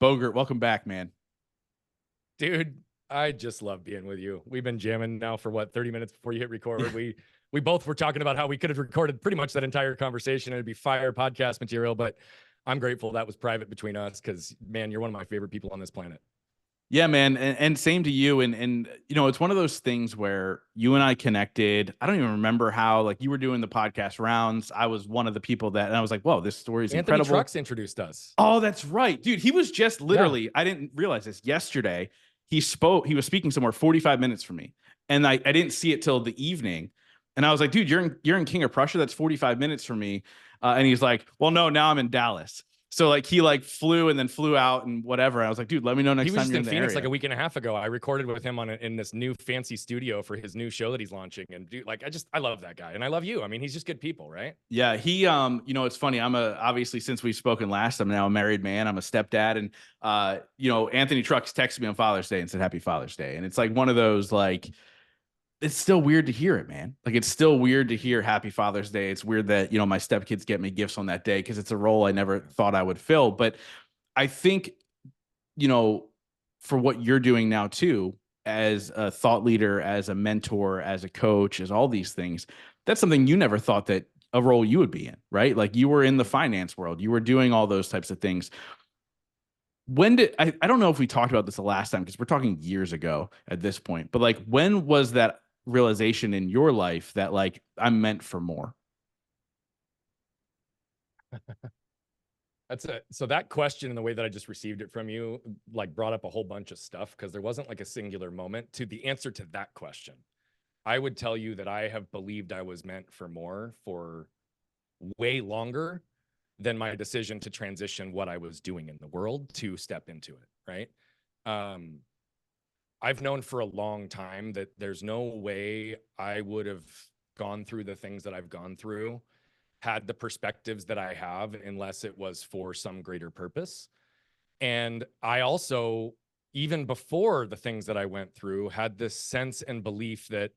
Bogert, welcome back, man. Dude, I just love being with you. We've been jamming now for what, 30 minutes before you hit record. We both were talking about how we could have recorded pretty much that entire conversation and it'd be fire podcast material, but I'm grateful that was private between us because, man, you're one of my favorite people on this planet. Yeah, man, and same to you. And you know, it's one of those things where you and I connected. I don't even remember how. Like, you were doing the podcast rounds. I was one of the people that, and I was like, "Whoa, this story is Anthony incredible." Trucks introduced us. Oh, that's right, dude. He was just literally. I didn't realize this yesterday. He was speaking somewhere 45 minutes from me, and I didn't see it till the evening. And I was like, "Dude, you're in King of Prussia. That's 45 minutes from me." And he's like, "Well, no, now I'm in Dallas." So like he like flew and then flew out and whatever. I was like, dude, let me know next time you're in the Phoenix area. like a week and a half ago. I recorded with him in this new fancy studio for his new show that he's launching. And dude, like I love that guy and I love you. I mean, he's just good people, right? Yeah, he you know, it's funny. Obviously since we've spoken last, I'm now a married man. I'm a stepdad, and you know, Anthony Trucks texted me on Father's Day and said Happy Father's Day. And it's like one of those, like, it's still weird to hear it, man. Like, it's still weird to hear Happy Father's Day. It's weird that, you know, my stepkids get me gifts on that day because it's a role I never thought I would fill. But I think, you know, for what you're doing now too, as a thought leader, as a mentor, as a coach, as all these things, that's something you never thought that a role you would be in, right? Like, you were in the finance world, you were doing all those types of things. When did I don't know if we talked about this the last time because we're talking years ago at this point, but like, when was that realization in your life that, like, I'm meant for more? So that question and the way that I just received it from you, like, brought up a whole bunch of stuff because there wasn't like a singular moment to the answer to that question. I would tell you that I have believed I was meant for more for way longer than my decision to transition what I was doing in the world to step into it, right? I've known for a long time that there's no way I would have gone through the things that I've gone through, had the perspectives that I have, unless it was for some greater purpose. And I also, even before the things that I went through, had this sense and belief that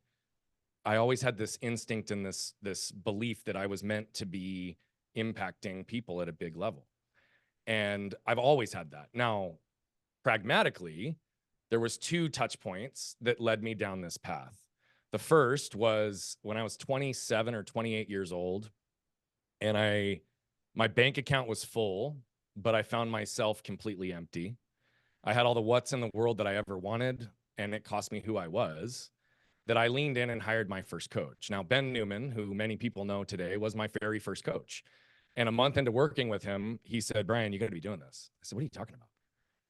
I always had this instinct and this belief that I was meant to be impacting people at a big level. And I've always had that. Now, pragmatically, there was two touch points that led me down this path. The first was when I was 27 or 28 years old, and my bank account was full, but I found myself completely empty. I had all the what's in the world that I ever wanted, and it cost me who I was, that I leaned in and hired my first coach. Now, Ben Newman, who many people know today, was my very first coach. And a month into working with him, he said, Brian, you got to be doing this. I said, what are you talking about?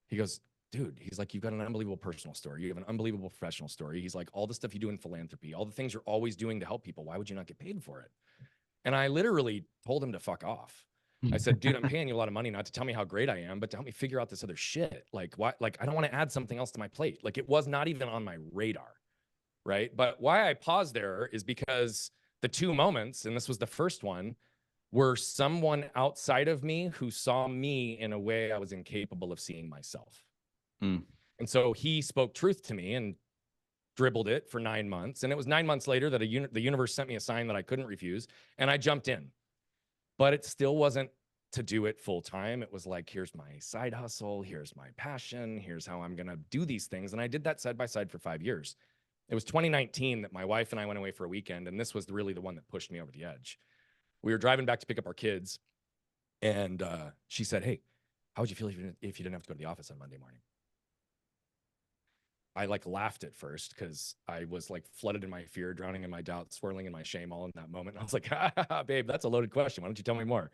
He goes, dude, he's like, you've got an unbelievable personal story. You have an unbelievable professional story. He's like, all the stuff you do in philanthropy, all the things you're always doing to help people. Why would you not get paid for it? And I literally told him to fuck off. I said, dude, I'm paying you a lot of money not to tell me how great I am, but to help me figure out this other shit. Like, why? Like, I don't want to add something else to my plate. Like, it was not even on my radar. Right. But why I paused there is because the two moments, and this was the first one, were someone outside of me who saw me in a way I was incapable of seeing myself. Mm. And so he spoke truth to me and dribbled it for 9 months. And it was 9 months later that the universe sent me a sign that I couldn't refuse. And I jumped in. But it still wasn't to do it full time. It was like, here's my side hustle. Here's my passion. Here's how I'm going to do these things. And I did that side by side for 5 years. It was 2019 that my wife and I went away for a weekend. And this was really the one that pushed me over the edge. We were driving back to pick up our kids. And she said, hey, how would you feel if you didn't have to go to the office on Monday morning? I like laughed at first because I was like flooded in my fear, drowning in my doubt, swirling in my shame all in that moment. And I was like, babe, that's a loaded question. Why don't you tell me more?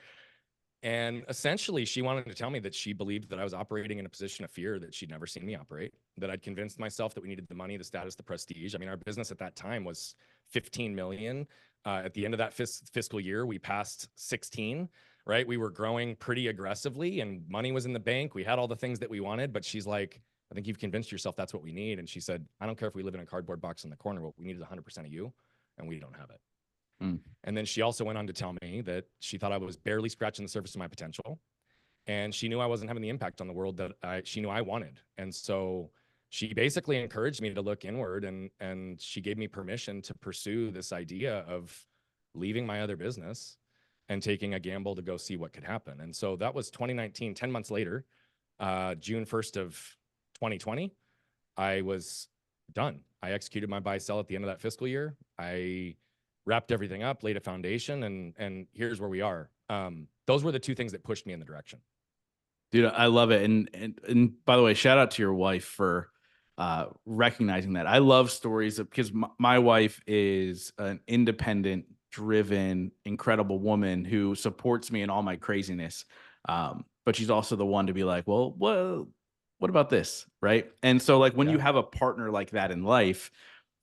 And essentially, she wanted to tell me that she believed that I was operating in a position of fear that she'd never seen me operate, that I'd convinced myself that we needed the money, the status, the prestige. I mean, our business at that time was 15 million. At the end of that fiscal year, we passed 16, right? We were growing pretty aggressively and money was in the bank. We had all the things that we wanted, but she's like, I think you've convinced yourself that's what we need. And she said, I don't care if we live in a cardboard box in the corner. What we need is 100% of you, and we don't have it. Mm. And then she also went on to tell me that she thought I was barely scratching the surface of my potential. And she knew I wasn't having the impact on the world that she knew I wanted. And so she basically encouraged me to look inward, and she gave me permission to pursue this idea of leaving my other business and taking a gamble to go see what could happen. And so that was 2019. 10 months later, June 1st of 2020, I was done. I executed my buy sell at the end of that fiscal year. I wrapped everything up, laid a foundation, and here's where we are. Those were the two things that pushed me in the direction. Dude, I love it. And by the way, shout out to your wife for recognizing that. I love stories because my wife is an independent, driven, incredible woman who supports me in all my craziness. But she's also the one to be like, well, what about this? Right. And so like when you have a partner like that in life,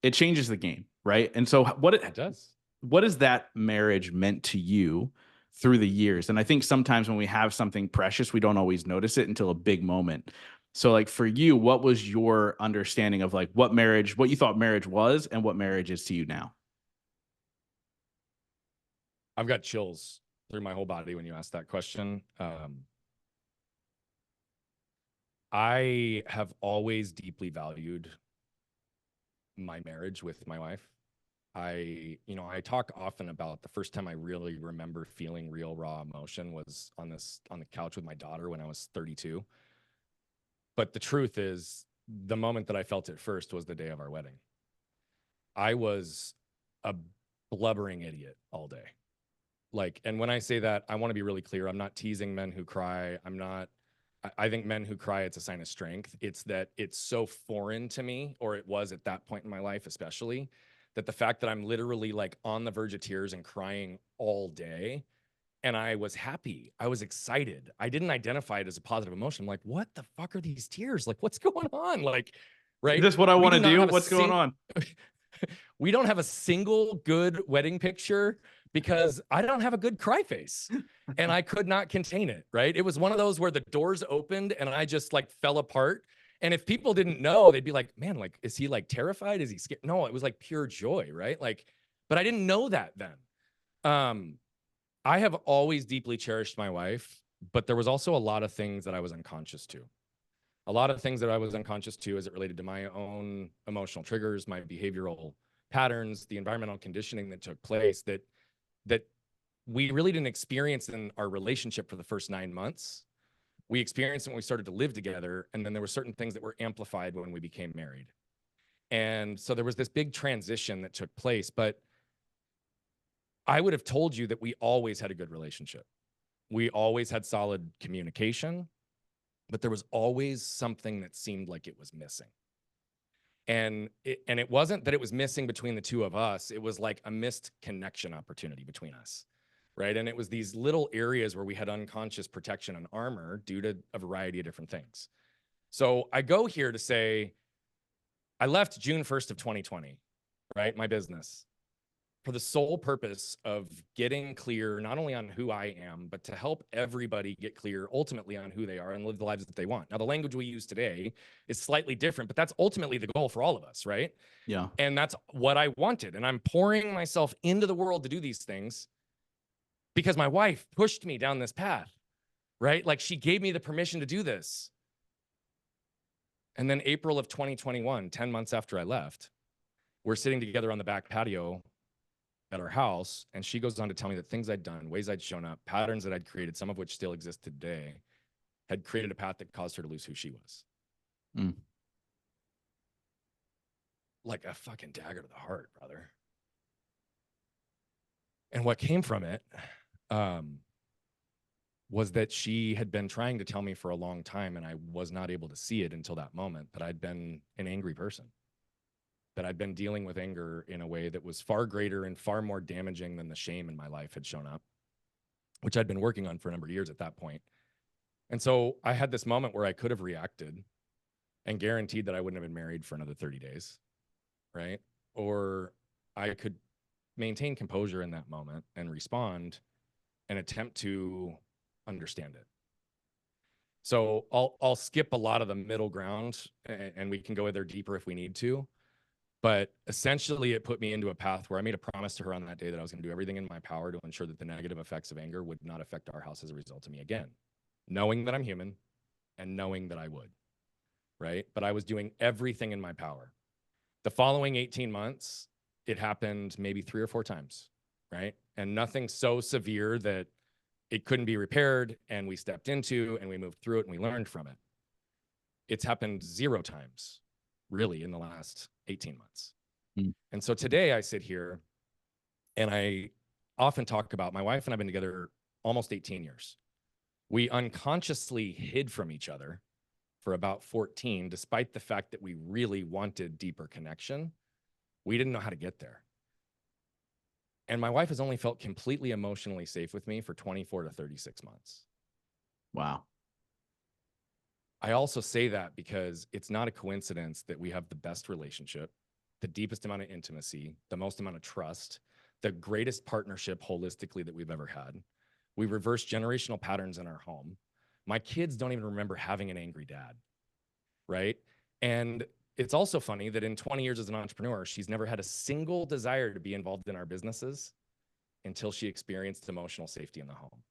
it changes the game. Right. And so It does. what has that marriage meant to you through the years? And I think sometimes when we have something precious, we don't always notice it until a big moment. So like for you, what was your understanding of like what you thought marriage was and what marriage is to you now? I've got chills through my whole body when you ask that question. I have always deeply valued my marriage with my wife. I talk often about the first time I really remember feeling real raw emotion was on the couch with my daughter when I was 32. But the truth is, the moment that I felt it first was the day of our wedding. I was a blubbering idiot all day. Like, and when I say that, I want to be really clear. I'm not teasing men who cry. I think men who cry, it's a sign of strength. It's that it's so foreign to me, or it was at that point in my life, especially, that the fact that I'm literally like on the verge of tears and crying all day. And I was happy. I was excited. I didn't identify it as a positive emotion. I'm like, what the fuck are these tears? Like, what's going on? Like, right? Is this what I want to do? What's going on? We don't have a single good wedding picture because I don't have a good cry face and I could not contain it, right? It was one of those where the doors opened and I just like fell apart. And if people didn't know, they'd be like, man, like, is he like terrified? Is he scared? No, it was like pure joy, right? Like, but I didn't know that then. I have always deeply cherished my wife, but there was also a lot of things that I was unconscious to. A lot of things that I was unconscious to as it related to my own emotional triggers, my behavioral patterns, the environmental conditioning that took place that we really didn't experience in our relationship for the first 9 months. We experienced it when we started to live together, and then there were certain things that were amplified when we became married. And so there was this big transition that took place, but I would have told you that we always had a good relationship. We always had solid communication, but there was always something that seemed like it was missing. And it wasn't that it was missing between the two of us. It was like a missed connection opportunity between us, right? And it was these little areas where we had unconscious protection and armor due to a variety of different things. So I go here to say, I left June 1st of 2020, right? My business, for the sole purpose of getting clear, not only on who I am, but to help everybody get clear ultimately on who they are and live the lives that they want. Now, the language we use today is slightly different, but that's ultimately the goal for all of us, right? Yeah. And that's what I wanted. And I'm pouring myself into the world to do these things because my wife pushed me down this path, right? Like she gave me the permission to do this. And then April of 2021, 10 months after I left, we're sitting together on the back patio at our house, and she goes on to tell me that things I'd done, ways I'd shown up, patterns that I'd created, some of which still exist today, had created a path that caused her to lose who she was. Mm. Like a fucking dagger to the heart, brother. And what came from it was that she had been trying to tell me for a long time, and I was not able to see it until that moment, that I'd been an angry person, that I'd been dealing with anger in a way that was far greater and far more damaging than the shame in my life had shown up, which I'd been working on for a number of years at that point. And so I had this moment where I could have reacted and guaranteed that I wouldn't have been married for another 30 days, right? Or I could maintain composure in that moment and respond and attempt to understand it. So I'll skip a lot of the middle ground, and we can go there deeper if we need to. But essentially, it put me into a path where I made a promise to her on that day that I was going to do everything in my power to ensure that the negative effects of anger would not affect our house as a result of me again, knowing that I'm human and knowing that I would, right? But I was doing everything in my power. The following 18 months, it happened maybe 3 or 4 times, right? And nothing so severe that it couldn't be repaired, and we stepped into and we moved through it and we learned from it. It's happened 0 times, really, in the last 18 months. Mm. And so today I sit here and I often talk about my wife and I've been together almost 18 years. We unconsciously hid from each other for about 14, despite the fact that we really wanted deeper connection. We didn't know how to get there. And my wife has only felt completely emotionally safe with me for 24 to 36 months. Wow. I also say that because it's not a coincidence that we have the best relationship, the deepest amount of intimacy, the most amount of trust, the greatest partnership holistically that we've ever had. We reverse generational patterns in our home. My kids don't even remember having an angry dad, right? And it's also funny that in 20 years as an entrepreneur, she's never had a single desire to be involved in our businesses until she experienced emotional safety in the home.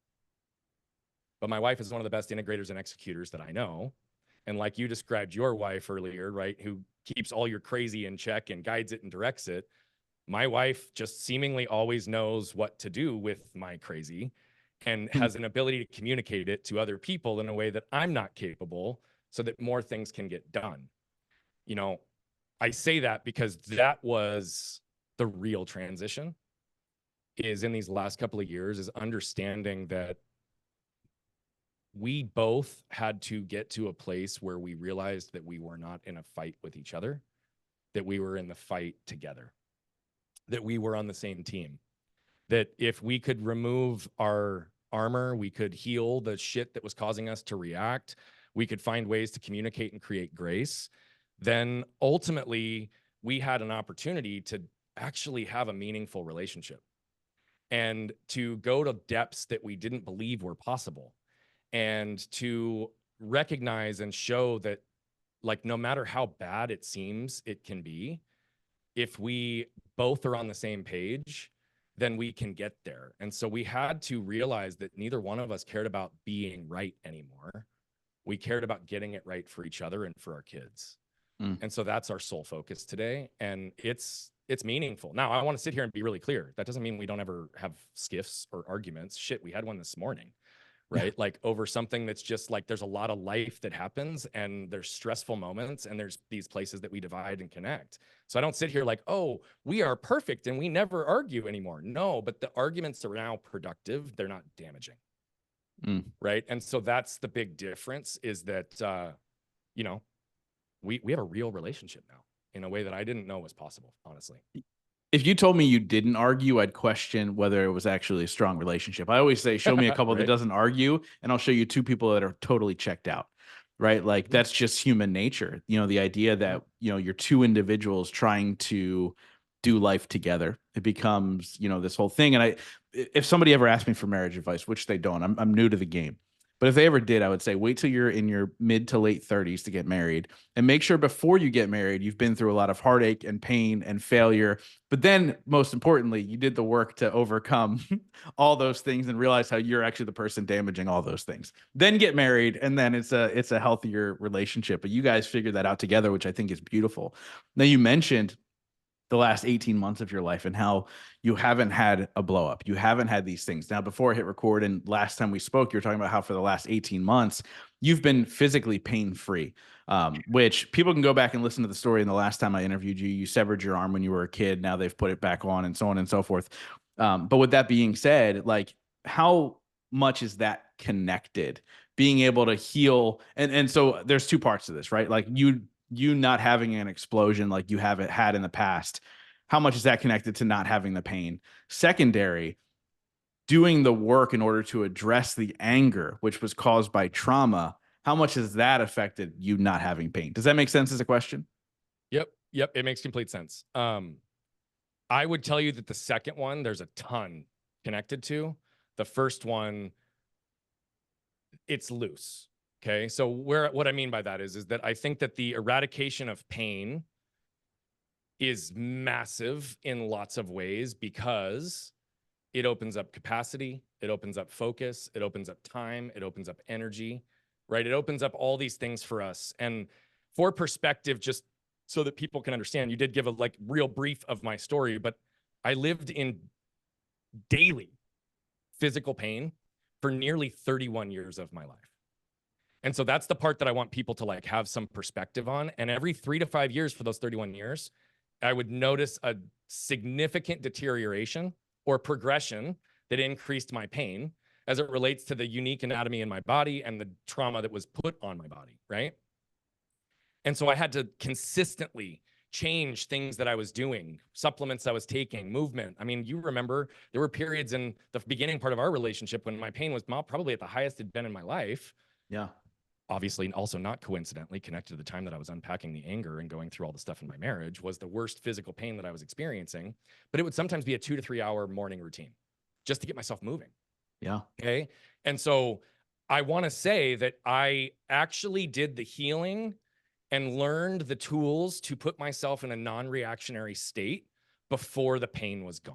But my wife is one of the best integrators and executors that I know. And like you described your wife earlier, right, who keeps all your crazy in check and guides it and directs it. My wife just seemingly always knows what to do with my crazy and has an ability to communicate it to other people in a way that I'm not capable so that more things can get done. You know, I say that because that was the real transition, is in these last couple of years, is understanding that we both had to get to a place where we realized that we were not in a fight with each other, that we were in the fight together, that we were on the same team, that if we could remove our armor, we could heal the shit that was causing us to react, we could find ways to communicate and create grace, then ultimately we had an opportunity to actually have a meaningful relationship and to go to depths that we didn't believe were possible, and to recognize and show that, like, no matter how bad it seems it can be, if we both are on the same page, then we can get there. And so we had to realize that neither one of us cared about being right anymore. We cared about getting it right for each other and for our kids. Mm. And so that's our sole focus today. And it's meaningful. Now, I want to sit here and be really clear. That doesn't mean we don't ever have skiffs or arguments. Shit, we had one this morning, right? Like over something that's just like, there's a lot of life that happens and there's stressful moments and there's these places that we divide and connect. So I don't sit here like, oh, we are perfect and we never argue anymore. No, but the arguments are now productive. They're not damaging. Mm. Right. And so that's the big difference, is that, you know, we have a real relationship now in a way that I didn't know was possible, honestly. If you told me you didn't argue, I'd question whether it was actually a strong relationship. I always say, show me a couple that Right. doesn't argue, and I'll show you 2 people that are totally checked out. Right? Like that's just human nature. You know, the idea that, you know, you're 2 individuals trying to do life together. It becomes, you know, this whole thing. And if somebody ever asked me for marriage advice, which they don't, I'm new to the game. But if they ever did, I would say wait till you're in your mid to late 30s to get married, and make sure before you get married, you've been through a lot of heartache and pain and failure. But then most importantly, you did the work to overcome all those things and realize how you're actually the person damaging all those things. Then get married, and then it's a healthier relationship. But you guys figured that out together, which I think is beautiful. Now, you mentioned the last 18 months of your life and how you haven't had a blow up. You haven't had these things. Now, before I hit record and last time we spoke, you were talking about how for the last 18 months, you've been physically pain-free, which people can go back and listen to the story. And the last time I interviewed you, you severed your arm when you were a kid. Now they've put it back on and so forth. But with that being said, like, how much is that connected? Being able to heal. And so there's 2 parts to this, right? Like you not having an explosion like you haven't had in the past, how much is that connected to not having the pain? Secondary, doing the work in order to address the anger, which was caused by trauma, how much has that affected you not having pain? Does that make sense as a question? Yep. It makes complete sense. I would tell you that the second one, there's a ton connected to. The first one, it's loose. Okay. So what I mean by that is that I think that the eradication of pain is massive in lots of ways, because it opens up capacity, it opens up focus, it opens up time, it opens up energy, right? It opens up all these things for us. And for perspective, just so that people can understand, you did give a like real brief of my story, but I lived in daily physical pain for nearly 31 years of my life. And so that's the part that I want people to like have some perspective on. And every 3 to 5 years for those 31 years, I would notice a significant deterioration or progression that increased my pain as it relates to the unique anatomy in my body and the trauma that was put on my body, right? And so I had to consistently change things that I was doing, supplements I was taking, movement. I mean, you remember there were periods in the beginning part of our relationship when my pain was probably at the highest it'd been in my life. Yeah. Obviously, also not coincidentally connected to the time that I was unpacking the anger and going through all the stuff in my marriage was the worst physical pain that I was experiencing. But it would sometimes be a 2 to 3 hour morning routine just to get myself moving. Yeah. Okay. And so I want to say that I actually did the healing and learned the tools to put myself in a non-reactionary state before the pain was gone.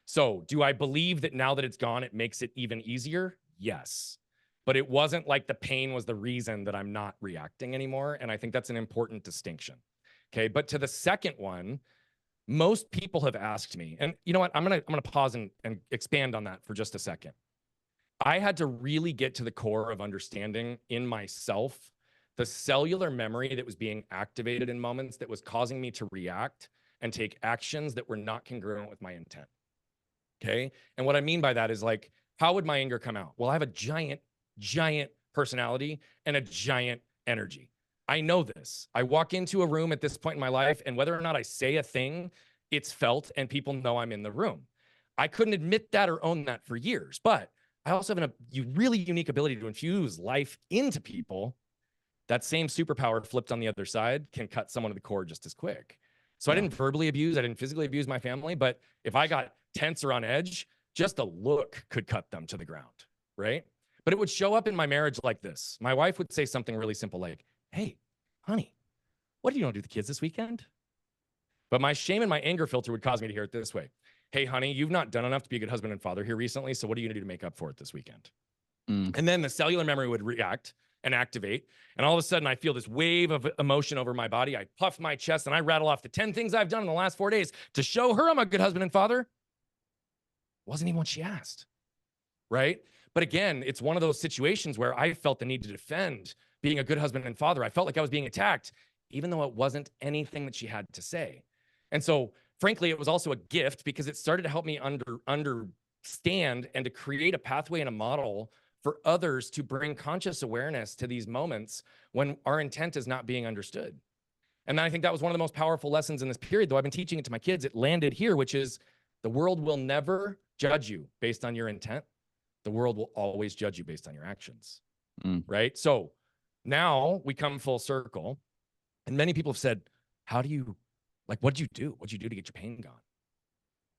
So do I believe that now that it's gone, it makes it even easier? Yes. But it wasn't like the pain was the reason that I'm not reacting anymore. And I think that's an important distinction. Okay. But to the second one, most people have asked me, and you know what? I'm gonna pause and expand on that for just a second. I had to really get to the core of understanding in myself the cellular memory that was being activated in moments that was causing me to react and take actions that were not congruent with my intent. Okay. And what I mean by that is like, how would my anger come out? Well, I have a giant personality and a giant energy. I know this. I walk into a room at this point in my life, and whether or not I say a thing, it's felt and people know I'm in the room. I couldn't admit that or own that for years, but I also have a really unique ability to infuse life into people. That same superpower flipped on the other side can cut someone to the core just as quick. So I didn't verbally abuse, I didn't physically abuse my family, but if I got tense or on edge, just a look could cut them to the ground, right? But it would show up in my marriage like this. My wife would say something really simple like, hey, honey, what are you going to do with the kids this weekend? But my shame and my anger filter would cause me to hear it this way. Hey, honey, you've not done enough to be a good husband and father here recently, so what are you going to do to make up for it this weekend? And then the cellular memory would react and activate. And all of a sudden, I feel this wave of emotion over my body. I puff my chest and I rattle off the 10 things I've done in the last 4 days to show her I'm a good husband and father. Wasn't even what she asked, right? But again, it's one of those situations where I felt the need to defend being a good husband and father. I felt like I was being attacked, even though it wasn't anything that she had to say. And so, frankly, it was also a gift because it started to help me understand and to create a pathway and a model for others to bring conscious awareness to these moments when our intent is not being understood. And I think that was one of the most powerful lessons in this period, though I've been teaching it to my kids. It landed here, which is the world will never judge you based on your intent. The world will always judge you based on your actions, right? So now we come full circle, and many people have said, how do you, like, what'd you do? What'd you do to get your pain gone?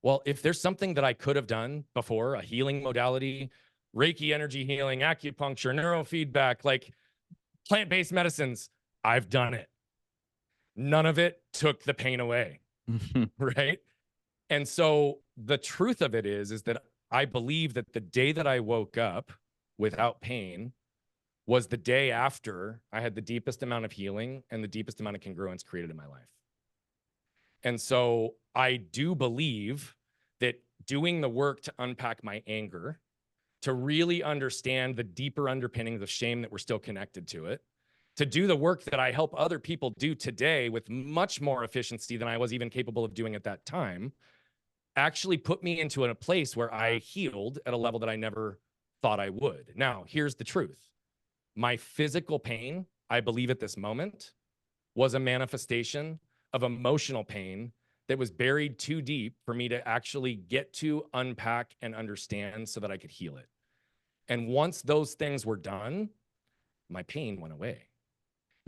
Well, if there's something that I could have done before, a healing modality, Reiki energy healing, acupuncture, neurofeedback, like plant-based medicines, I've done it. None of it took the pain away, right? And so the truth of it is that I believe that the day that I woke up without pain was the day after I had the deepest amount of healing and the deepest amount of congruence created in my life. And so I do believe that doing the work to unpack my anger, to really understand the deeper underpinnings of shame that were still connected to it, to do the work that I help other people do today with much more efficiency than I was even capable of doing at that time, actually put me into a place where I healed at a level that I never thought I would. Now, here's the truth. My physical pain, I believe at this moment, was a manifestation of emotional pain that was buried too deep for me to actually get to unpack and understand so that I could heal it. And once those things were done, my pain went away.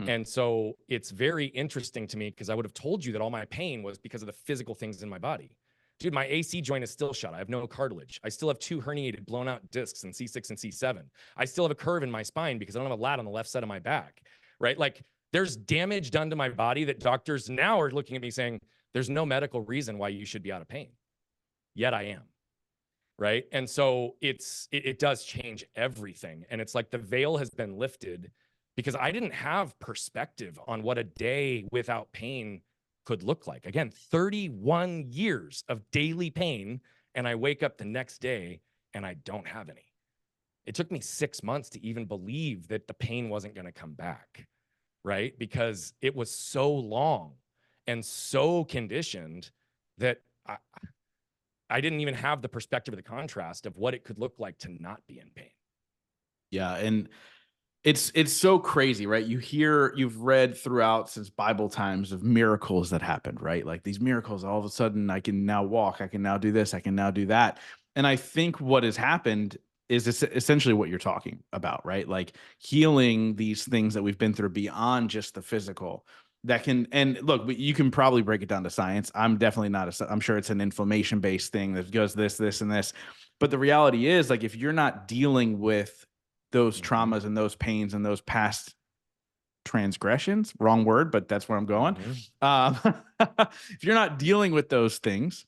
And so it's very interesting to me because I would have told you that all my pain was because of the physical things in my body. Dude, my AC joint is still shut. I have no cartilage. I still have 2 herniated, blown out discs in C6 and C7. I still have a curve in my spine because I don't have a lat on the left side of my back, right? Like there's damage done to my body that doctors now are looking at me saying, there's no medical reason why you should be out of pain. Yet I am, right? And so it does change everything. And it's like the veil has been lifted because I didn't have perspective on what a day without pain could look like. Again, 31 years of daily pain, and I wake up the next day and I don't have any. It took me 6 months to even believe that the pain wasn't going to come back, right? Because it was so long and so conditioned that I didn't even have the perspective of the contrast of what it could look like to not be in pain. Yeah. And it's so crazy, right? You've read throughout since Bible times of miracles that happened, right? Like these miracles, all of a sudden I can now walk, I can now do this, I can now do that. And I think what has happened is essentially what you're talking about, right? Like healing these things that we've been through beyond just the physical. That can, and look, you can probably break it down to science. I'm definitely not I'm sure it's an inflammation based thing that goes this, and this. But the reality is, like, if you're not dealing with those traumas and those pains and those past transgressions, wrong word, but that's where I'm going. If you're not dealing with those things,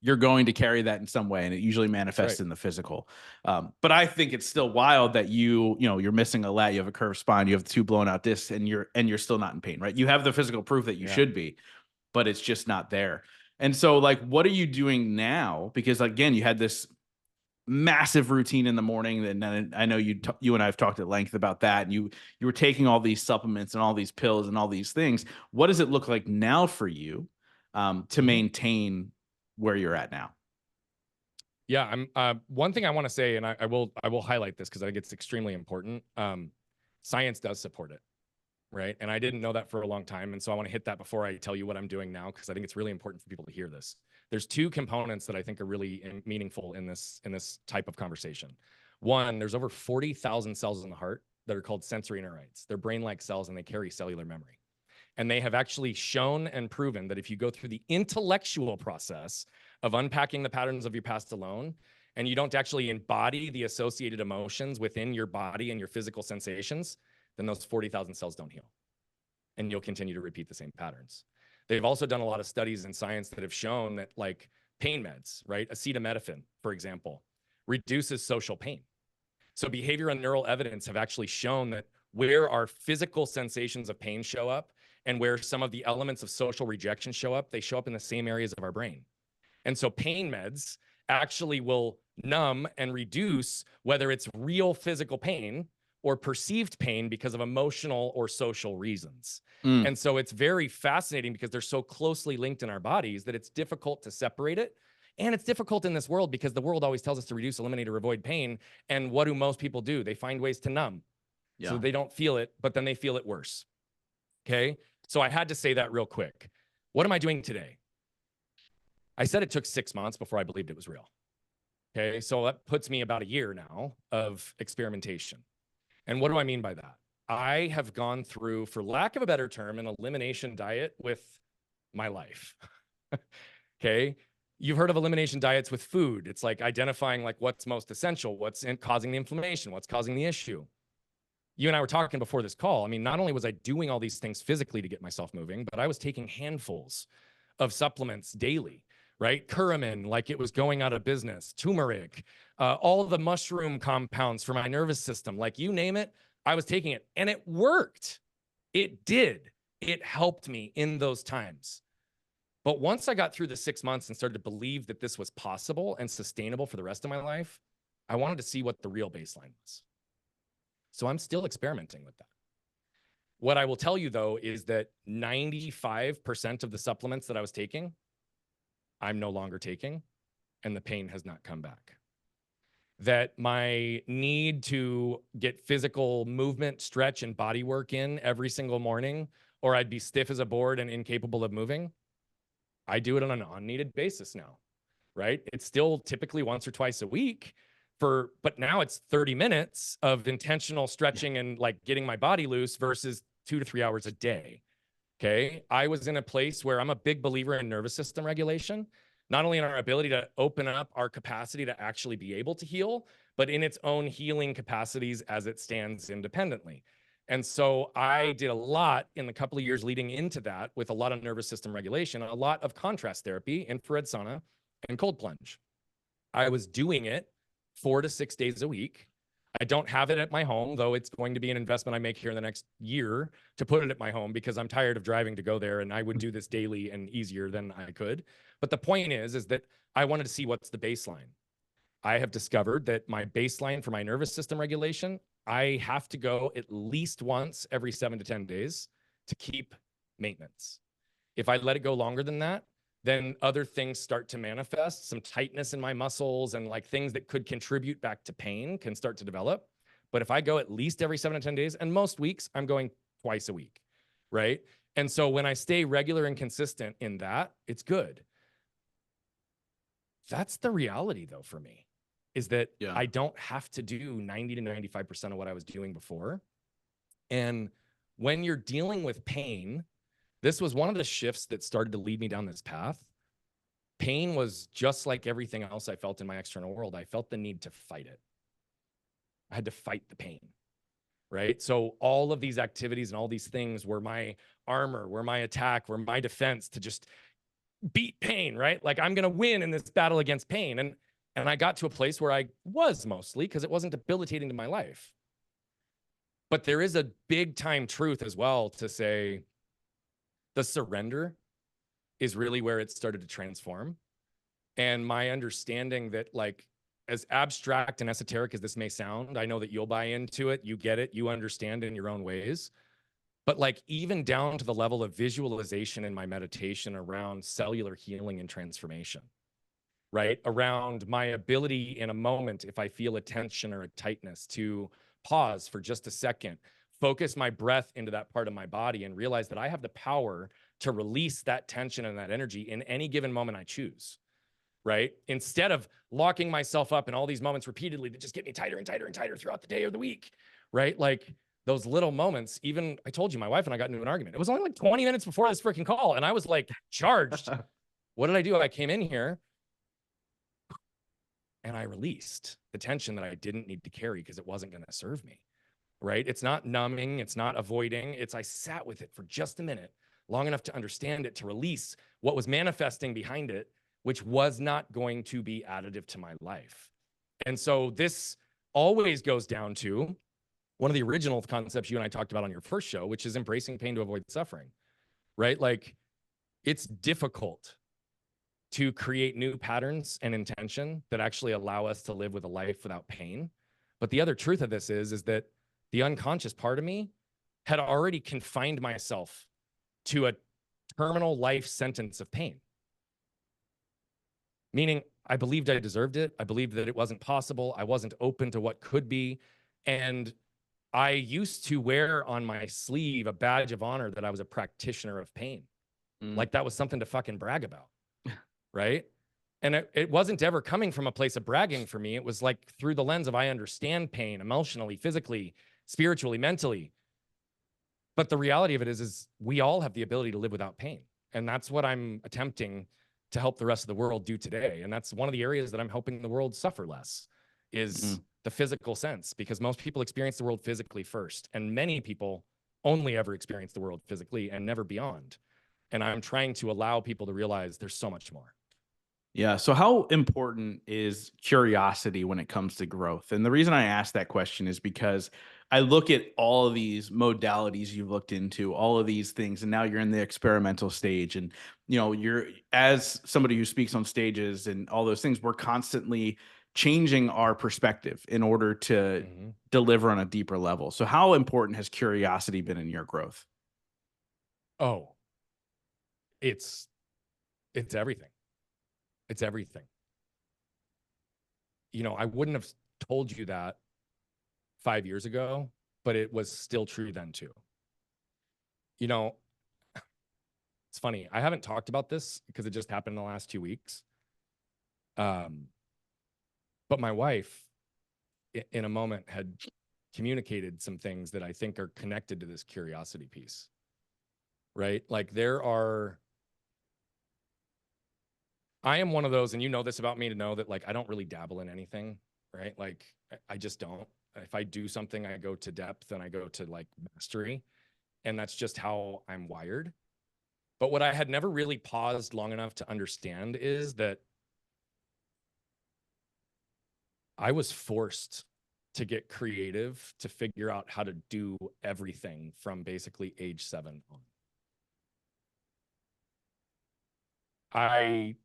you're going to carry that in some way, and it usually manifests in the physical. But I think it's still wild that you're missing a lat, you have a curved spine, you have 2 blown out discs, and you're still not in pain, right? You have the physical proof that you should be, but it's just not there. And so, like, what are you doing now? Because again, you had this massive routine in the morning, and I know you and I have talked at length about that, and you were taking all these supplements and all these pills and all these things. What does it look like now for you to maintain where you're at now? Yeah, I'm one thing I want to say, and I will highlight this because I think it's extremely important. Science does support it, right? And I didn't know that for a long time, and so I want to hit that before I tell you what I'm doing now, because I think it's really important for people to hear this. There's 2 components that I think are really meaningful in this type of conversation. One, there's over 40,000 cells in the heart that are called sensory neurites. They're brain-like cells, and they carry cellular memory. And they have actually shown and proven that if you go through the intellectual process of unpacking the patterns of your past alone, and you don't actually embody the associated emotions within your body and your physical sensations, then those 40,000 cells don't heal. And you'll continue to repeat the same patterns. They've also done a lot of studies in science that have shown that, like, pain meds, right? Acetaminophen, for example, reduces social pain. So behavioral and neural evidence have actually shown that where our physical sensations of pain show up and where some of the elements of social rejection show up, they show up in the same areas of our brain. And so pain meds actually will numb and reduce whether it's real physical pain or perceived pain because of emotional or social reasons. And so it's very fascinating because they're so closely linked in our bodies that it's difficult to separate it. And it's difficult in this world because the world always tells us to reduce, eliminate, or avoid pain. And what do most people do? They find ways to numb. So they don't feel it, but then they feel it worse. Okay. So I had to say that real quick. What am I doing today? I said it took 6 months before I believed it was real. Okay. So that puts me about a year now of experimentation. And what do I mean by that? I have gone through, for lack of a better term, an elimination diet with my life. Okay. You've heard of elimination diets with food. It's like identifying, like, what's most essential, what's causing the inflammation, what's causing the issue. You and I were talking before this call. I mean, not only was I doing all these things physically to get myself moving, but I was taking handfuls of supplements daily, right? Curcumin, like it was going out of business, turmeric, all of the mushroom compounds for my nervous system, like you name it, I was taking it, and it worked. It did. It helped me in those times. But once I got through the 6 months and started to believe that this was possible and sustainable for the rest of my life, I wanted to see what the real baseline was. So I'm still experimenting with that. What I will tell you, though, is that 95% of the supplements that I was taking, I'm no longer taking, and the pain has not come back. That my need to get physical movement, stretch, and body work in every single morning, or I'd be stiff as a board and incapable of moving, I do it on an unneeded basis now, right? It's still typically once or twice a week, but now it's 30 minutes of intentional stretching and, like, getting my body loose versus 2 to 3 hours a day. Okay. I was in a place where I'm a big believer in nervous system regulation, not only in our ability to open up our capacity to actually be able to heal, but in its own healing capacities as it stands independently. And so I did a lot in the couple of years leading into that with a lot of nervous system regulation, a lot of contrast therapy, infrared sauna, and cold plunge. I was doing it 4 to 6 days a week. I don't have it at my home, though it's going to be an investment I make here in the next year to put it at my home because I'm tired of driving to go there, and I would do this daily and easier than I could. But the point is that I wanted to see what's the baseline. I have discovered that my baseline for my nervous system regulation, I have to go at least once every 7 to 10 days to keep maintenance. If I let it go longer than that, then other things start to manifest. Some tightness in my muscles and like things that could contribute back to pain can start to develop. But if I go at least every 7 to 10 days, and most weeks I'm going twice a week, right? And so when I stay regular and consistent in that, it's good. That's the reality though for me, is that I don't have to do 90 to 95% of what I was doing before. And when you're dealing with pain, this was one of the shifts that started to lead me down this path. Pain was just like everything else I felt in my external world. I felt the need to fight it. I had to fight the pain, right? So all of these activities and all these things were my armor, were my attack, were my defense to just beat pain, right? Like I'm going to win in this battle against pain. And I got to a place where I was mostly, because it wasn't debilitating to my life. But there is a big time truth as well to say the surrender is really where it started to transform. And my understanding that, like, as abstract and esoteric as this may sound, I know that you'll buy into it, you get it, you understand in your own ways. But like even down to the level of visualization in my meditation around cellular healing and transformation, right? Around my ability in a moment, if I feel a tension or a tightness, to pause for just a second, focus my breath into that part of my body and realize that I have the power to release that tension and that energy in any given moment I choose, right? Instead of locking myself up in all these moments repeatedly that just get me tighter and tighter and tighter throughout the day or the week, right? Like those little moments, even I told you, my wife and I got into an argument. It was only like 20 minutes before this freaking call. And I was like charged. What did I do? I came in here and I released the tension that I didn't need to carry because it wasn't going to serve me, right? It's not numbing. It's not avoiding. It's I sat with it for just a minute, long enough to understand it, to release what was manifesting behind it, which was not going to be additive to my life. And so this always goes down to one of the original concepts you and I talked about on your first show, which is embracing pain to avoid suffering, right? Like it's difficult to create new patterns and intention that actually allow us to live with a life without pain. But the other truth of this is that the unconscious part of me had already confined myself to a terminal life sentence of pain. Meaning I believed I deserved it. I believed that it wasn't possible. I wasn't open to what could be. And I used to wear on my sleeve a badge of honor that I was a practitioner of pain. Like that was something to fucking brag about. Right. And it wasn't ever coming from a place of bragging for me. It was like through the lens of I understand pain emotionally, physically, spiritually, mentally. But the reality of it is we all have the ability to live without pain. And that's what I'm attempting to help the rest of the world do today. And that's one of the areas that I'm helping the world suffer less is the physical sense, because most people experience the world physically first. And many people only ever experience the world physically and never beyond. And I'm trying to allow people to realize there's so much more. Yeah. So, how important is curiosity when it comes to growth? And the reason I ask that question is because I look at all of these modalities you've looked into, all of these things, and now you're in the experimental stage. And, you're, as somebody who speaks on stages and all those things, we're constantly changing our perspective in order to deliver on a deeper level. So, how important has curiosity been in your growth? Oh, it's everything. It's everything. I wouldn't have told you that 5 years ago, but it was still true then too. It's funny. I haven't talked about this because it just happened in the last 2 weeks. But my wife, in a moment, had communicated some things that I think are connected to this curiosity piece, right? Like I am one of those, and you know this about me to know that like I don't really dabble in anything, right? Like I just don't. If I do something, I go to depth and I go to like mastery. And that's just how I'm wired. But what I had never really paused long enough to understand is that I was forced to get creative to figure out how to do everything from basically age 7 on. I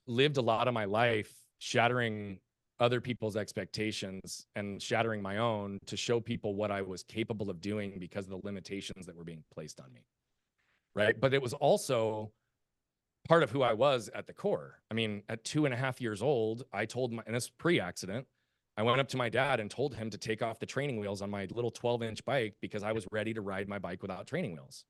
lived a lot of my life shattering other people's expectations and shattering my own to show people what I was capable of doing because of the limitations that were being placed on me. Right. But it was also part of who I was at the core. I mean, at 2.5 years old, I told my, and this pre-accident, I went up to my dad and told him to take off the training wheels on my little 12-inch bike because I was ready to ride my bike without training wheels.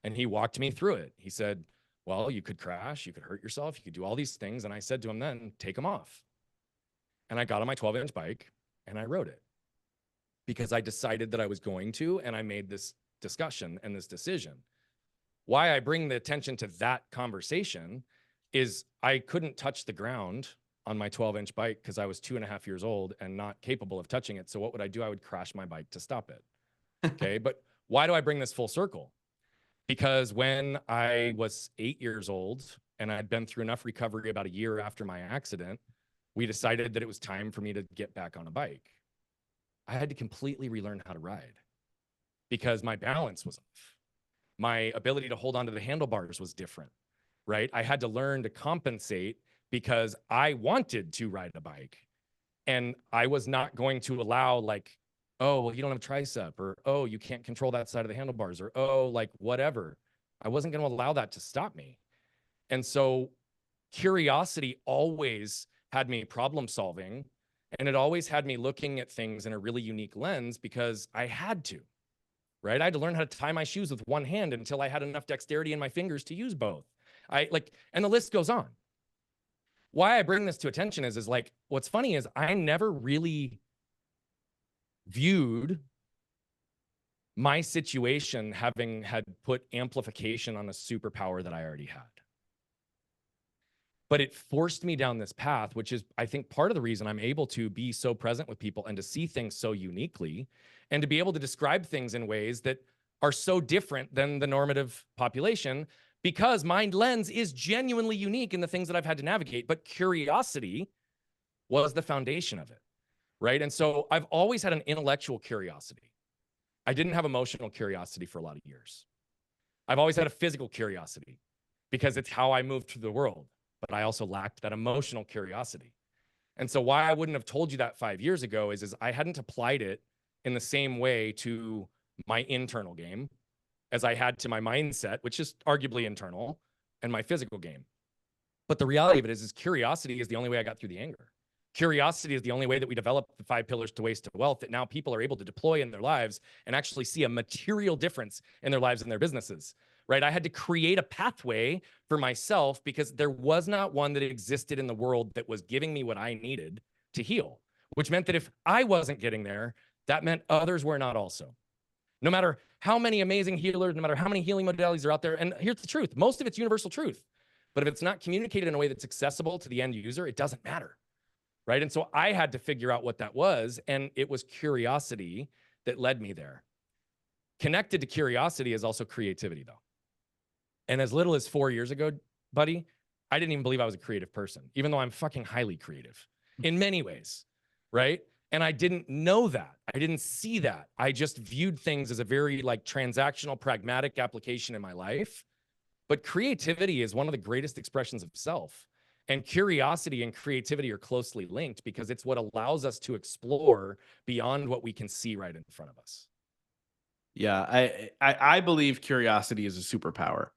And he walked me through it. He said, well, you could crash, you could hurt yourself, you could do all these things. And I said to him then, take them off. And I got on my 12-inch bike and I rode it because I decided that I was going to, and I made this discussion and this decision. Why I bring the attention to that conversation is I couldn't touch the ground on my 12-inch bike because I was 2.5 years old and not capable of touching it. So what would I do? I would crash my bike to stop it. Okay. But why do I bring this full circle? Because when I was 8 years old and I'd been through enough recovery about a year after my accident, we decided that it was time for me to get back on a bike. I had to completely relearn how to ride because my balance was off. My ability to hold onto the handlebars was different, right? I had to learn to compensate because I wanted to ride a bike and I was not going to allow like, oh, well, you don't have a tricep, or, oh, you can't control that side of the handlebars, or, oh, like whatever. I wasn't going to allow that to stop me. And so curiosity always had me problem solving, and it always had me looking at things in a really unique lens because I had to, right? I had to learn how to tie my shoes with one hand until I had enough dexterity in my fingers to use both. And the list goes on. Why I bring this to attention is like, what's funny is I never really viewed my situation having had put amplification on a superpower that I already had. But it forced me down this path, which is, I think, part of the reason I'm able to be so present with people and to see things so uniquely and to be able to describe things in ways that are so different than the normative population, because my lens is genuinely unique in the things that I've had to navigate. But curiosity was the foundation of it, right? And so I've always had an intellectual curiosity. I didn't have emotional curiosity for a lot of years. I've always had a physical curiosity because it's how I moved through the world. But I also lacked that emotional curiosity. And so why I wouldn't have told you that 5 years ago is I hadn't applied it in the same way to my internal game as I had to my mindset, which is arguably internal, and my physical game. But the reality of it is curiosity is the only way I got through the anger. Curiosity is the only way that we developed the 5 pillars to waste to wealth that now people are able to deploy in their lives and actually see a material difference in their lives and their businesses. Right? I had to create a pathway for myself because there was not one that existed in the world that was giving me what I needed to heal, which meant that if I wasn't getting there, that meant others were not also. No matter how many amazing healers, no matter how many healing modalities are out there, and here's the truth, most of it's universal truth, but if it's not communicated in a way that's accessible to the end user, it doesn't matter, right? And so I had to figure out what that was, and it was curiosity that led me there. Connected to curiosity is also creativity, though. And as little as 4 years ago, buddy, I didn't even believe I was a creative person, even though I'm fucking highly creative in many ways, right? And I didn't know that. I didn't see that. I just viewed things as a very like transactional, pragmatic application in my life. But creativity is one of the greatest expressions of self. And curiosity and creativity are closely linked because it's what allows us to explore beyond what we can see right in front of us. Yeah, I believe curiosity is a superpower.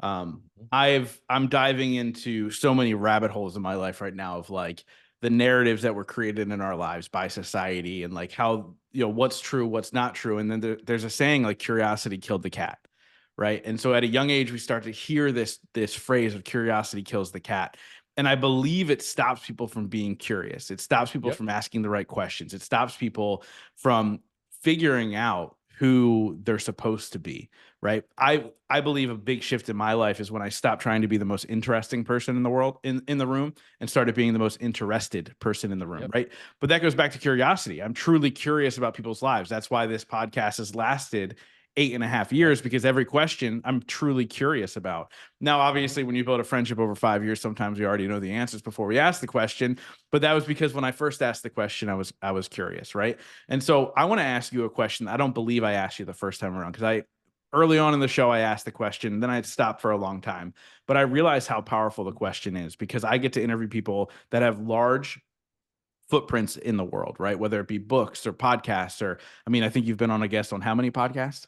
I'm diving into so many rabbit holes in my life right now of like the narratives that were created in our lives by society and like how, what's true, what's not true. And then there's a saying like curiosity killed the cat. Right. And so at a young age, we start to hear this phrase of curiosity kills the cat. And I believe it stops people from being curious. It stops people from asking the right questions. It stops people from figuring out who they're supposed to be, right? I believe a big shift in my life is when I stopped trying to be the most interesting person in the world in the room and started being the most interested person in the room, right? But that goes back to curiosity. I'm truly curious about people's lives. That's why this podcast has lasted 8.5 years, because every question I'm truly curious about. Now, obviously, when you build a friendship over 5 years, sometimes we already know the answers before we ask the question. But that was because when I first asked the question, I was curious, right? And so I want to ask you a question. I don't believe I asked you the first time around because early on in the show, I asked the question, then I stopped for a long time. But I realized how powerful the question is because I get to interview people that have large footprints in the world, right? Whether it be books or podcasts, or, I mean, I think you've been on a guest on how many podcasts?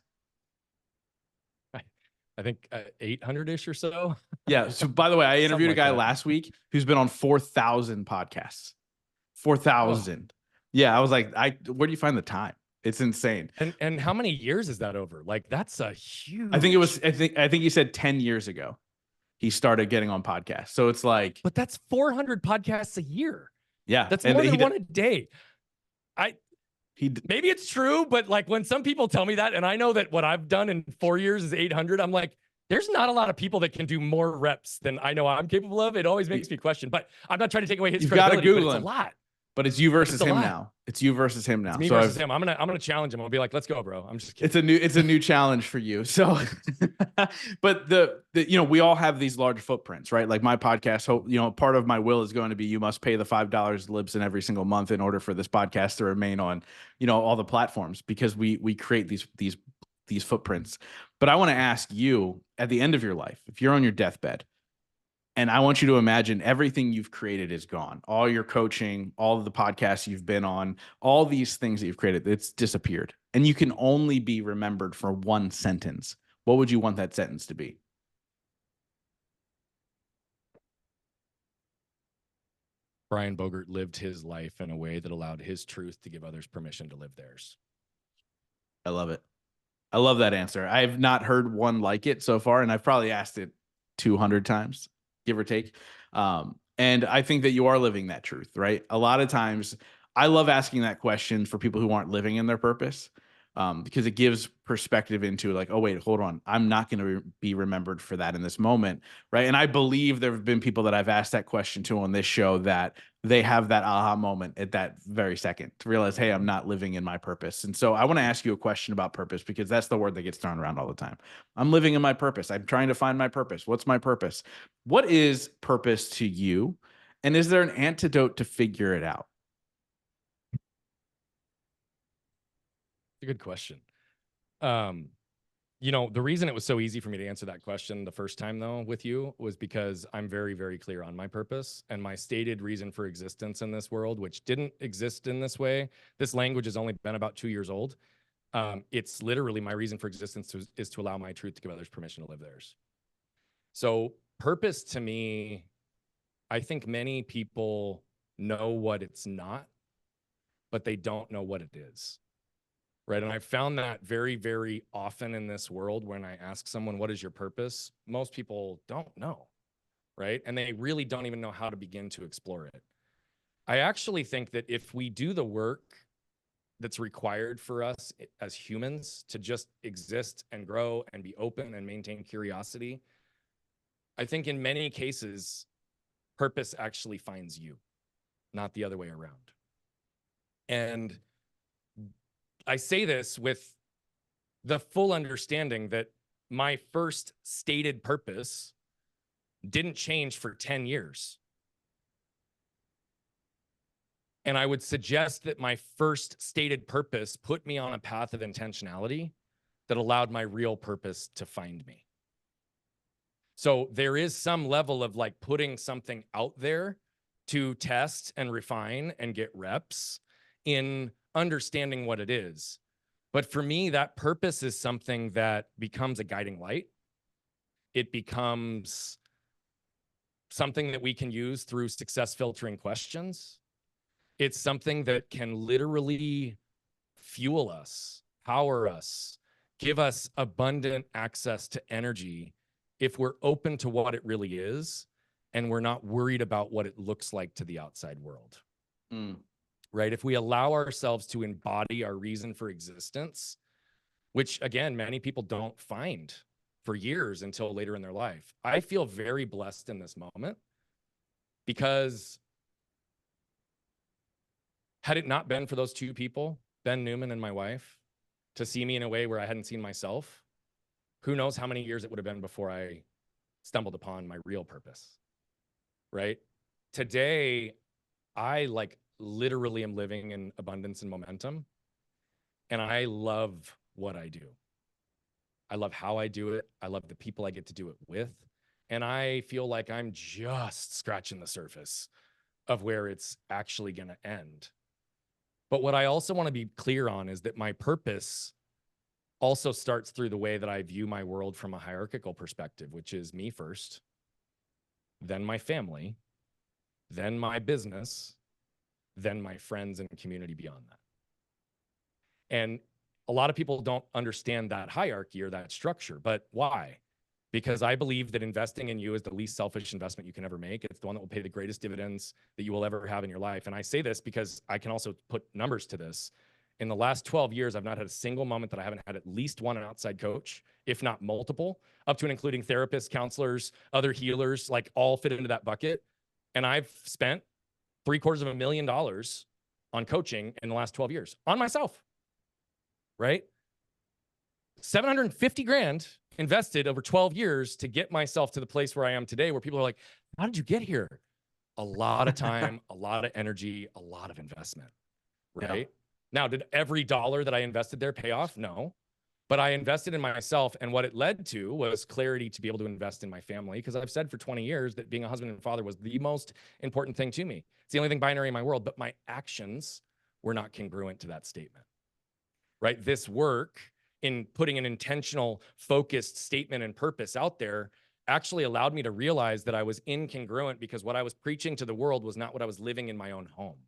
I think 800-ish or so. Yeah. So by the way, I Something interviewed a like guy that. last week who's been on 4,000 podcasts. Oh, 4,000. Yeah. I was like, where do you find the time? It's insane. and how many years is that over? Like, that's a I think it was, huge. I think he said 10 years ago he started getting on podcasts. So it's like, But that's 400 podcasts a year. yeah. That's And more than one a day. I he, maybe it's true, but like when some people tell me that, and I know that what I've done in 4 years is 800, I'm like, there's not a lot of people that can do more reps than I know I'm capable of. It always makes me question, but I'm not trying to take away his you've got to credibility, but Google it's a him. lot. But it's you versus It's a him lot. now. It's you versus him now. It's me So versus him. I'm gonna challenge him. I'll be like, let's go, bro. I'm just kidding. it's a new challenge for you. So, but you know, we all have these large footprints, right? Like my podcast, hope, you know, part of my will is going to be, you must pay the $5 Libsyn every single month in order for this podcast to remain on, you know, all the platforms, because we create these footprints. But I want to ask you, at the end of your life, if you're on your deathbed, and I want you to imagine everything you've created is gone. All your coaching, all of the podcasts you've been on, all these things that you've created, it's disappeared. And you can only be remembered for one sentence. What would you want that sentence to be? Brian Bogert lived his life in a way that allowed his truth to give others permission to live theirs. I love it. I love that answer. I've not heard one like it so far, and I've probably asked it 200 times, give or take. And I think that you are living that truth, right? A lot of times, I love asking that question for people who aren't living in their purpose, because it gives perspective into like, oh, wait, hold on. I'm not going to be remembered for that in this moment, right? And I believe there have been people that I've asked that question to on this show that they have that aha moment at that very second to realize, hey, I'm not living in my purpose. And so I want to ask you a question about purpose, because that's the word that gets thrown around all the time. I'm living in my purpose. I'm trying to find my purpose. What's my purpose? What is purpose to you? And is there an antidote to figure it out? A good question. You know, the reason it was so easy for me to answer that question the first time, though, with you was because I'm very, very clear on my purpose and my stated reason for existence in this world, which didn't exist in this way. This language has only been about 2 years old. It's literally my reason for existence is to allow my truth to give others permission to live theirs. So purpose to me, I think many people know what it's not, but they don't know what it is. Right. And I found that very, very often in this world when I ask someone, what is your purpose? Most people don't know. Right. And they really don't even know how to begin to explore it. I actually think that if we do the work that's required for us as humans to just exist and grow and be open and maintain curiosity, I think in many cases, purpose actually finds you, not the other way around. And I say this with the full understanding that my first stated purpose didn't change for 10 years. And I would suggest that my first stated purpose put me on a path of intentionality that allowed my real purpose to find me. So there is some level of like putting something out there to test and refine and get reps in understanding what it is. But for me, that purpose is something that becomes a guiding light. It becomes something that we can use through success filtering questions. It's something that can literally fuel us, power us, give us abundant access to energy if we're open to what it really is and we're not worried about what it looks like to the outside world. Right? If we allow ourselves to embody our reason for existence, which again, many people don't find for years until later in their life. I feel very blessed in this moment because had it not been for those two people, Ben Newman and my wife, to see me in a way where I hadn't seen myself, who knows how many years it would have been before I stumbled upon my real purpose, right? Today, I like literally am living in abundance and momentum, and I love what I do. I love how I do it. I love the people I get to do it with. And I feel like I'm just scratching the surface of where it's actually going to end. But what I also want to be clear on is that my purpose also starts through the way that I view my world from a hierarchical perspective, which is me first, then my family, then my business, then my friends and community beyond that. And a lot of people don't understand that hierarchy or that structure, but why? Because I believe that investing in you is the least selfish investment you can ever make. It's the one that will pay the greatest dividends that you will ever have in your life. And I say this because I can also put numbers to this. In the last 12 years, I've not had a single moment that I haven't had at least one outside coach, if not multiple, up to and including therapists, counselors, other healers, like all fit into that bucket. And I've spent $750,000 on coaching in the last 12 years on myself, right? 750 grand invested over 12 years to get myself to the place where I am today, where people are like, how did you get here? A lot of time, a lot of energy, a lot of investment, right? Yeah. Now, did every dollar that I invested there pay off? No, but I invested in myself. And what it led to was clarity to be able to invest in my family. Because I've said for 20 years that being a husband and father was the most important thing to me. It's the only thing binary in my world, but my actions were not congruent to that statement, right? This work in putting an intentional, focused statement and purpose out there actually allowed me to realize that I was incongruent, because what I was preaching to the world was not what I was living in my own home.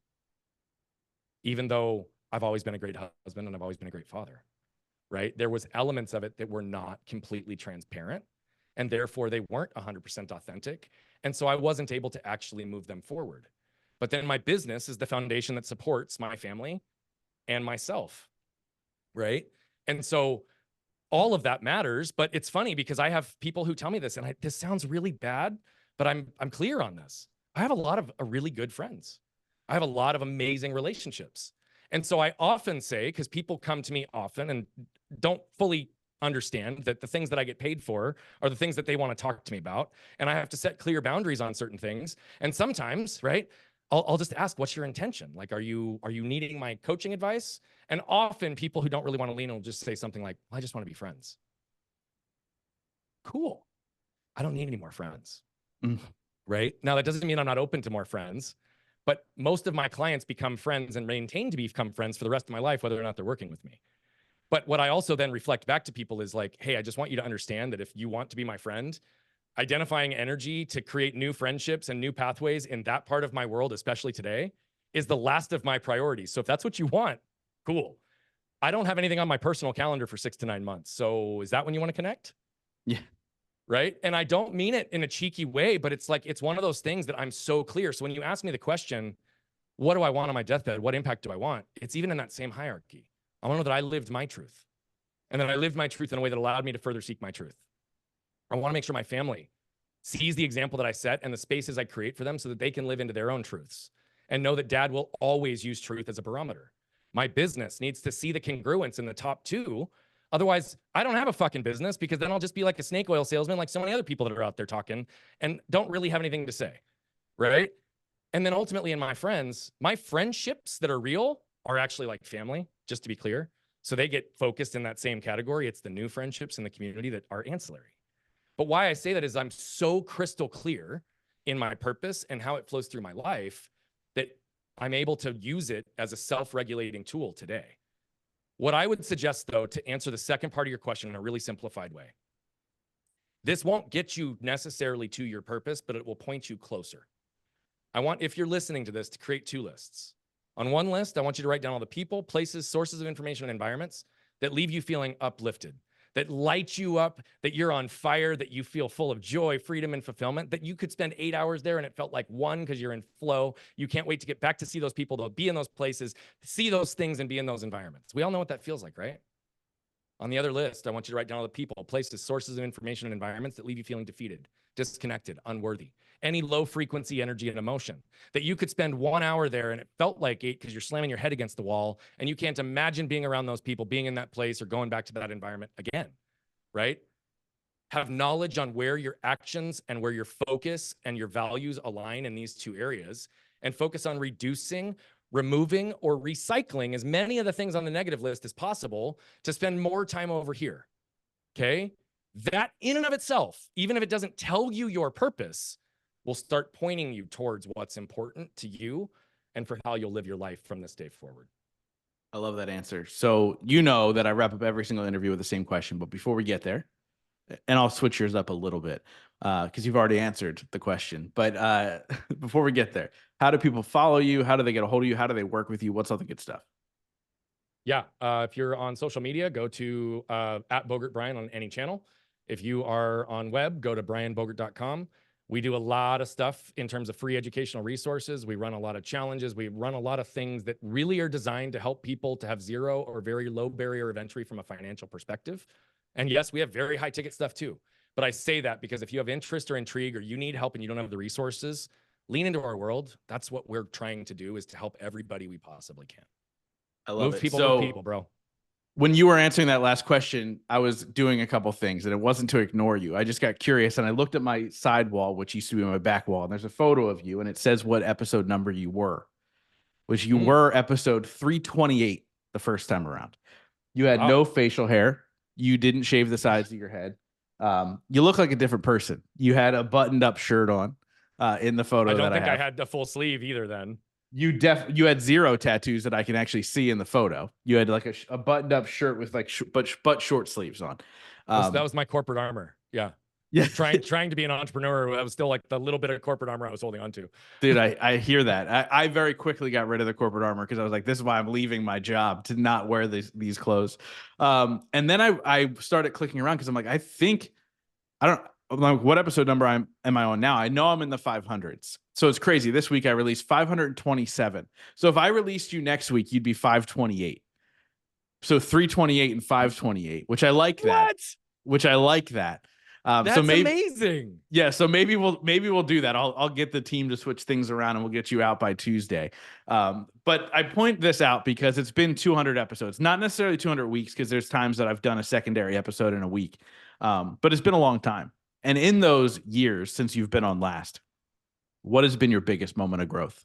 Even though I've always been a great husband and I've always been a great father, right? There was elements of it that were not completely transparent, and therefore they weren't 100% authentic. And so I wasn't able to actually move them forward. But then my business is the foundation that supports my family and myself, right? And so all of that matters. But it's funny because I have people who tell me this, and this sounds really bad, but I'm clear on this. I have a lot of really good friends. I have a lot of amazing relationships. And so I often say, because people come to me often and don't fully understand that the things that I get paid for are the things that they want to talk to me about. And I have to set clear boundaries on certain things. And sometimes, right, I'll just ask, what's your intention? Like, are you needing my coaching advice? And often people who don't really want to lean will just say something like, well, I just want to be friends. Cool. I don't need any more friends. Right? Now, that doesn't mean I'm not open to more friends, but most of my clients become friends and maintain to become friends for the rest of my life, whether or not they're working with me. But what I also then reflect back to people is like, hey, I just want you to understand that if you want to be my friend, identifying energy to create new friendships and new pathways in that part of my world, especially today, is the last of my priorities. So if that's what you want, cool. I don't have anything on my personal calendar for 6 to 9 months. So is that when you want to connect? Yeah. Right. And I don't mean it in a cheeky way, but it's like, it's one of those things that I'm so clear. So when you ask me the question, what do I want on my deathbed? What impact do I want? It's even in that same hierarchy. I want to know that I lived my truth, and that I lived my truth in a way that allowed me to further seek my truth. I want to make sure my family sees the example that I set and the spaces I create for them so that they can live into their own truths and know that dad will always use truth as a barometer. My business needs to see the congruence in the top two. Otherwise, I don't have a fucking business, because then I'll just be like a snake oil salesman, like so many other people that are out there talking and don't really have anything to say, right? And then ultimately in my friends, my friendships that are real are actually like family, just to be clear. So they get focused in that same category. It's the new friendships in the community that are ancillary. But why I say that is I'm so crystal clear in my purpose and how it flows through my life that I'm able to use it as a self-regulating tool today. What I would suggest, though, to answer the second part of your question in a really simplified way, this won't get you necessarily to your purpose, but it will point you closer. I want, if you're listening to this, to create 2 lists. On one list, I want you to write down all the people, places, sources of information, and environments that leave you feeling uplifted, that light you up, that you're on fire, that you feel full of joy, freedom, and fulfillment, that you could spend 8 hours there and it felt like 1 because you're in flow. You can't wait to get back to see those people, to be in those places, see those things, and be in those environments. We all know what that feels like, right? On the other list, I want you to write down all the people, places, sources of information, and environments that leave you feeling defeated, disconnected, unworthy. Any low frequency energy and emotion that you could spend 1 hour there and it felt like 8 because you're slamming your head against the wall and you can't imagine being around those people, being in that place, or going back to that environment again, right? Have knowledge on where your actions and where your focus and your values align in these 2 areas, and focus on reducing, removing, or recycling as many of the things on the negative list as possible to spend more time over here, okay? That in and of itself, even if it doesn't tell you your purpose, will start pointing you towards what's important to you and for how you'll live your life from this day forward. I love that answer. So you know that I wrap up every single interview with the same question, but before we get there, and I'll switch yours up a little bit because you've already answered the question. But before we get there, how do people follow you? How do they get a hold of you? How do they work with you? What's all the good stuff? Yeah, if you're on social media, go to at Bogert Brian on any channel. If you are on web, go to brianbogert.com. We do a lot of stuff in terms of free educational resources. We run a lot of challenges. We run a lot of things that really are designed to help people to have zero or very low barrier of entry from a financial perspective. And yes, we have very high ticket stuff too. But I say that because if you have interest or intrigue or you need help and you don't have the resources, lean into our world. That's what we're trying to do, is to help everybody we possibly can. I love Move it. people, So move people, bro. when you were answering that last question, I was doing a couple things, and it wasn't to ignore you. I just got curious, and I looked at my side wall, which used to be my back wall, and there's a photo of you, and it says what episode number you were, which you were episode 328 the first time around. You had no facial hair. You didn't shave the sides of your head. You look like a different person. You had a buttoned up shirt on in the photo. I don't that think I I have. had a full sleeve either then. You had zero tattoos that I can actually see in the photo. You had like a buttoned up shirt with like but short sleeves on. That was my corporate armor. Yeah. Yeah, Trying to be an entrepreneur, that was still like the little bit of corporate armor I was holding on to. dude, I hear that. I very quickly got rid of the corporate armor because I was like, this is why I'm leaving my job, to not wear these clothes. And then I started clicking around because I'm like, I don't like what episode number am I on now? I know I'm in the 500s. So it's crazy. This week I released 527. So if I released you next week, you'd be 528. So 328 and 528, which I like that. What? Which I like that. That's so maybe amazing. Yeah, so maybe we'll do that. I'll get the team to switch things around and we'll get you out by Tuesday. But I point this out because it's been 200 episodes, not necessarily 200 weeks, because there's times that I've done a secondary episode in a week. But it's been a long time. And in those years since you've been on last, what has been your biggest moment of growth?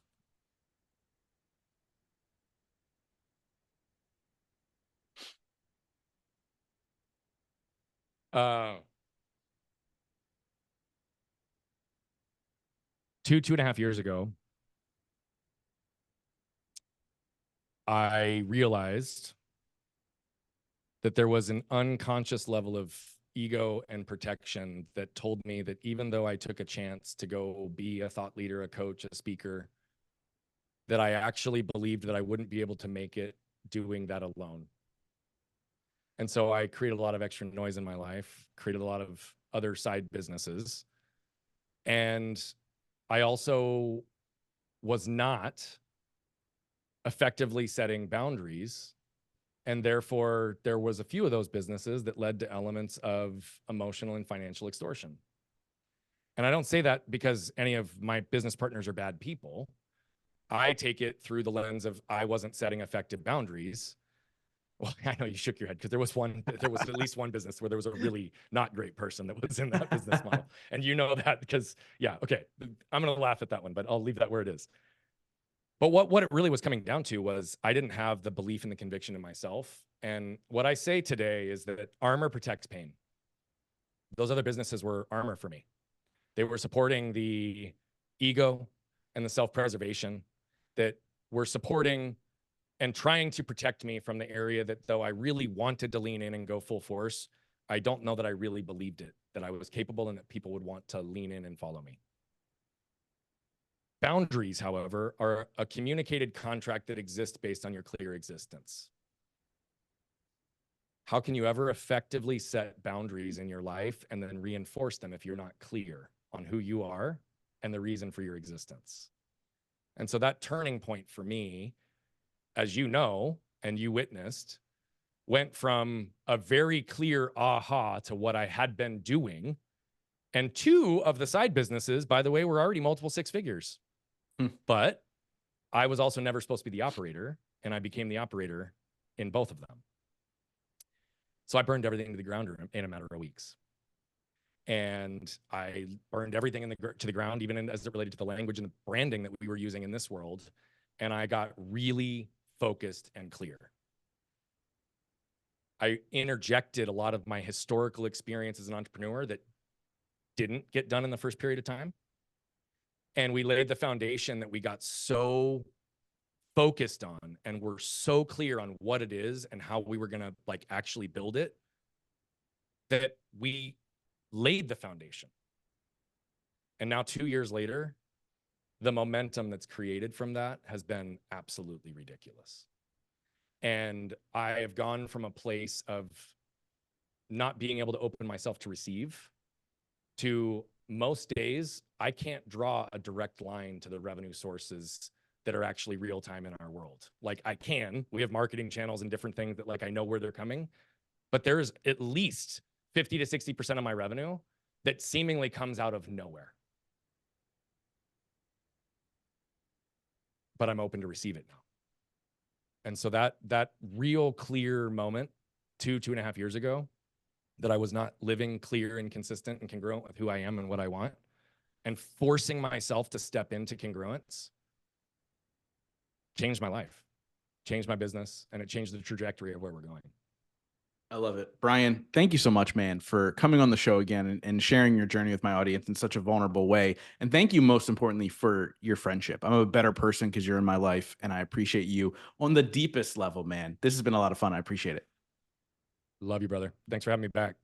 Two and a half years ago, I realized that there was an unconscious level of ego and protection that told me that even though I took a chance to go be a thought leader, a coach, a speaker, that I actually believed that I wouldn't be able to make it doing that alone. And so I created a lot of extra noise in my life, created a lot of other side businesses. And I also was not effectively setting boundaries. And therefore, there was a few of those businesses that led to elements of emotional and financial extortion. And I don't say that because any of my business partners are bad people. I take it through the lens of I wasn't setting effective boundaries. Well, I know you shook your head because there was at least one business where there was a really not great person that was in that business model. And you know that because, yeah, okay, I'm going to laugh at that one, but I'll leave that where it is. But what it really was coming down to was I didn't have the belief and the conviction in myself. And what I say today is that armor protects pain. Those other businesses were armor for me. They were supporting the ego and the self-preservation that were supporting and trying to protect me from the area that, though I really wanted to lean in and go full force, I don't know that I really believed it, that I was capable and that people would want to lean in and follow me. Boundaries, however, are a communicated contract that exists based on your clear existence. How can you ever effectively set boundaries in your life and then reinforce them if you're not clear on who you are and the reason for your existence? And so that turning point for me, as you know, and you witnessed, went from a very clear aha to what I had been doing. And two of the side businesses, by the way, were already multiple six figures. But I was also never supposed to be the operator, and I became the operator in both of them. So I burned everything to the ground in a matter of weeks. And I burned everything to the ground, even as it related to the language and the branding that we were using in this world. And I got really focused and clear. I interjected a lot of my historical experience as an entrepreneur that didn't get done in the first period of time. And we laid the foundation that we got so focused on, and we're so clear on what it is and how we were going to like actually build it, that we laid the foundation. And now 2 years later, the momentum that's created from that has been absolutely ridiculous. And I have gone from a place of not being able to open myself to receive to most days, I can't draw a direct line to the revenue sources that are actually real time in our world. Like I can, we have marketing channels and different things that like I know where they're coming, but there's at least 50 to 60% of my revenue that seemingly comes out of nowhere. But I'm open to receive it now. And so that real clear moment 2.5 years ago, that I was not living clear and consistent and congruent with who I am and what I want, and forcing myself to step into congruence, changed my life, changed my business, and it changed the trajectory of where we're going. I love it. Brian, thank you so much, man, for coming on the show again and sharing your journey with my audience in such a vulnerable way. And thank you, most importantly, for your friendship. I'm a better person because you're in my life, and I appreciate you on the deepest level, man. This has been a lot of fun. I appreciate it. Love you, brother. Thanks for having me back.